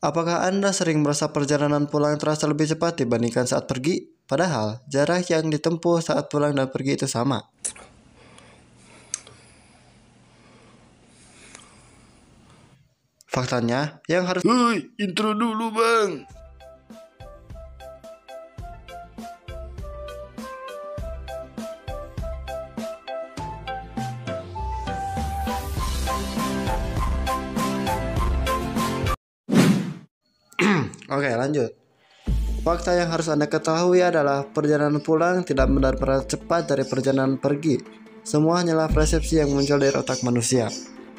Apakah Anda sering merasa perjalanan pulang terasa lebih cepat dibandingkan saat pergi? Padahal, jarak yang ditempuh saat pulang dan pergi itu sama. Faktanya, yang harus Intro dulu bang. Oke, lanjut. Fakta yang harus Anda ketahui adalah perjalanan pulang tidak benar-benar cepat dari perjalanan pergi. Semua hanyalah persepsi yang muncul dari otak manusia.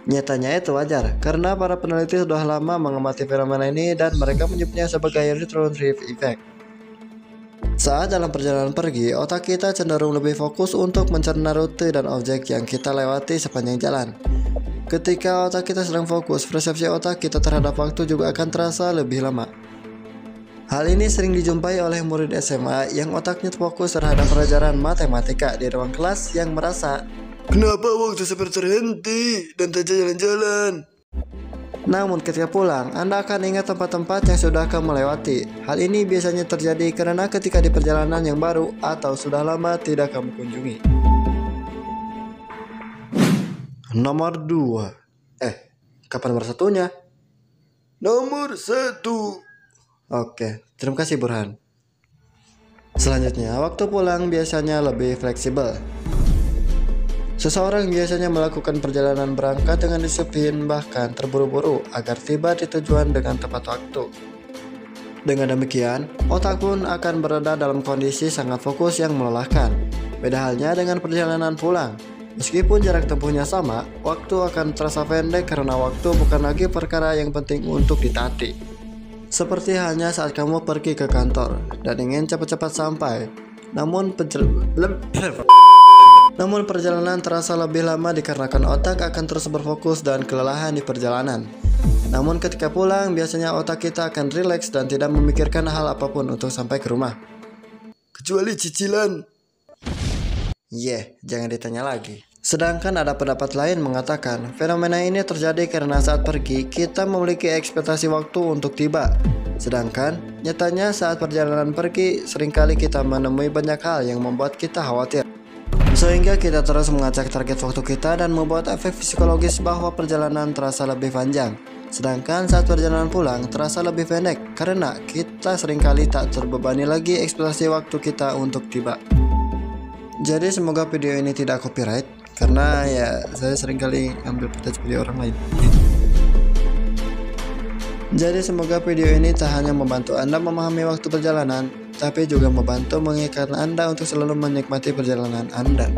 Nyatanya itu wajar, karena para peneliti sudah lama mengamati fenomena ini dan mereka menyebutnya sebagai return trip effect. Saat dalam perjalanan pergi, otak kita cenderung lebih fokus untuk mencerna rute dan objek yang kita lewati sepanjang jalan. Ketika otak kita sedang fokus, persepsi otak kita terhadap waktu juga akan terasa lebih lama. Hal ini sering dijumpai oleh murid SMA yang otaknya fokus terhadap pelajaran matematika di ruang kelas yang merasa, Kenapa waktu seperti terhenti dan tak jalan-jalan? namun ketika pulang, Anda akan ingat tempat-tempat yang sudah kamu lewati. Hal ini biasanya terjadi karena ketika di perjalanan yang baru atau sudah lama tidak kamu kunjungi. Nomor 2. Kapan nomor satunya? Nomor 1. Oke, terima kasih Burhan. Selanjutnya, waktu pulang biasanya lebih fleksibel. Seseorang biasanya melakukan perjalanan berangkat dengan disiplin bahkan terburu-buru agar tiba di tujuan dengan tepat waktu. Dengan demikian, otak pun akan berada dalam kondisi sangat fokus yang melelahkan. Beda halnya dengan perjalanan pulang. Meskipun jarak tempuhnya sama, waktu akan terasa pendek karena waktu bukan lagi perkara yang penting untuk ditaati. Seperti halnya saat kamu pergi ke kantor dan ingin cepat-cepat sampai, namun perjalanan terasa lebih lama dikarenakan otak akan terus berfokus dan kelelahan di perjalanan. Namun ketika pulang, biasanya otak kita akan rileks dan tidak memikirkan hal apapun untuk sampai ke rumah. Kecuali cicilan. Jangan ditanya lagi. Sedangkan ada pendapat lain mengatakan fenomena ini terjadi karena saat pergi kita memiliki ekspektasi waktu untuk tiba. Sedangkan nyatanya saat perjalanan pergi seringkali kita menemui banyak hal yang membuat kita khawatir. Sehingga kita terus mengacak target waktu kita dan membuat efek psikologis bahwa perjalanan terasa lebih panjang. Sedangkan saat perjalanan pulang terasa lebih pendek karena kita seringkali tak terbebani lagi ekspektasi waktu kita untuk tiba. Jadi semoga video ini tidak copyright karena saya seringkali ambil footage video orang lain. Jadi semoga video ini tak hanya membantu Anda memahami waktu perjalanan, tapi juga membantu mengingatkan Anda untuk selalu menikmati perjalanan Anda.